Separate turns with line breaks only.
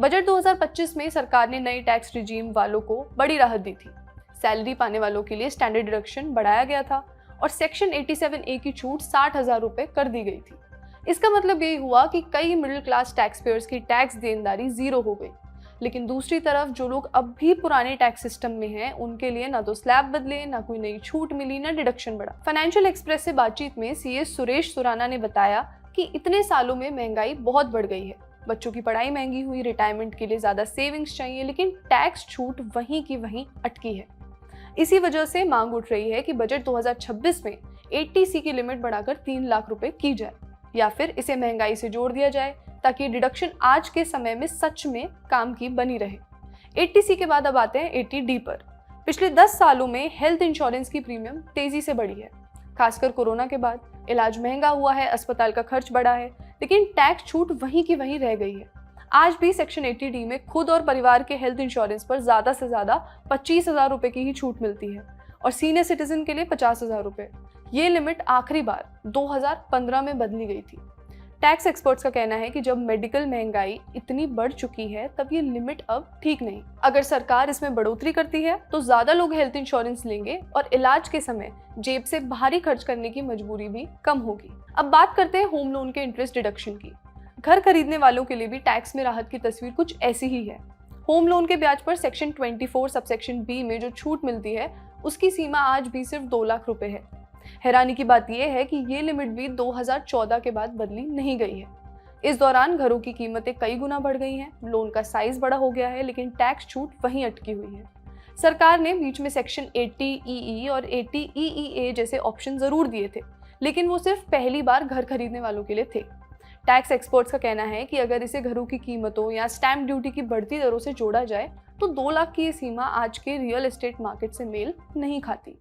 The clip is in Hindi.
बजट 2025 में सरकार ने नई टैक्स रिजीम वालों को बड़ी राहत दी थी। सैलरी पाने वालों के लिए स्टैंडर्ड डिडक्शन बढ़ाया गया था और सेक्शन 87A की छूट 60,000 रुपए कर दी गई थी। इसका मतलब यही हुआ कि कई मिडिल क्लास टैक्स पेयर्स की टैक्स देनदारी जीरो हो गई। लेकिन दूसरी तरफ जो लोग अब भी पुराने टैक्स सिस्टम में हैं, उनके लिए ना तो स्लैब बदले, ना कोई नई छूट मिली, ना डिडक्शन बढ़ा। फाइनेंशियल एक्सप्रेस से बातचीत में सीए सुरेश सुराना ने बताया कि इतने सालों में महंगाई बहुत बढ़ गई है। बच्चों की पढ़ाई महंगी हुई, रिटायरमेंट के लिए ज्यादा सेविंग्स चाहिए, लेकिन टैक्स छूट वहीं की वहीं अटकी है। इसी वजह से मांग उठ रही है कि बजट 2026 में 80C की लिमिट बढ़ाकर 3 लाख रुपए की जाए या फिर इसे महंगाई से जोड़ दिया जाए ताकि डिडक्शन आज के समय में सच में काम की बनी रहे। 80C के बाद अब आते हैं 80D पर। पिछले 10 सालों में हेल्थ इंश्योरेंस की प्रीमियम तेजी से बढ़ी है, खासकर कोरोना के बाद। इलाज महंगा हुआ है, अस्पताल का खर्च बढ़ा है, लेकिन टैक्स छूट वहीं की वहीं रह गई है। आज भी सेक्शन 80D में खुद और परिवार के हेल्थ इंश्योरेंस पर ज्यादा से ज्यादा 25,000 रुपए की ही छूट मिलती है और सीनियर सिटीजन के लिए 50,000 रुपए। ये लिमिट आखिरी बार 2015 में बदली गई थी। टैक्स एक्सपर्ट्स का कहना है कि जब मेडिकल महंगाई इतनी बढ़ चुकी है तब ये लिमिट अब ठीक नहीं। अगर सरकार इसमें बढ़ोतरी करती है तो ज्यादा लोग हेल्थ इंश्योरेंस लेंगे और इलाज के समय जेब से भारी खर्च करने की मजबूरी भी कम होगी। अब बात करते हैं होम लोन के इंटरेस्ट डिडक्शन की। घर खरीदने वालों के लिए भी टैक्स में राहत की तस्वीर कुछ ऐसी ही है। होम लोन के ब्याज पर सेक्शन 24 सबसेक्शन बी में जो छूट मिलती है उसकी सीमा आज भी सिर्फ 2 लाख रुपए है। हैरानी की बात यह है कि ये लिमिट भी 2014 के बाद बदली नहीं गई है। इस दौरान घरों की कीमतें कई गुना बढ़ गई हैं, लोन का साइज बड़ा हो गया है, लेकिन टैक्स छूट वहीं अटकी हुई है। सरकार ने बीच में सेक्शन 80EE और 80EEA जैसे ऑप्शन जरूर दिए थे, लेकिन वो सिर्फ पहली बार घर खरीदने वालों के लिए थे। टैक्स एक्सपर्ट्स का कहना है कि अगर इसे घरों की कीमतों या स्टैंप ड्यूटी की बढ़ती दरों से जोड़ा जाए तो 2 लाख की ये सीमा आज के रियल एस्टेट मार्केट से मेल नहीं खाती।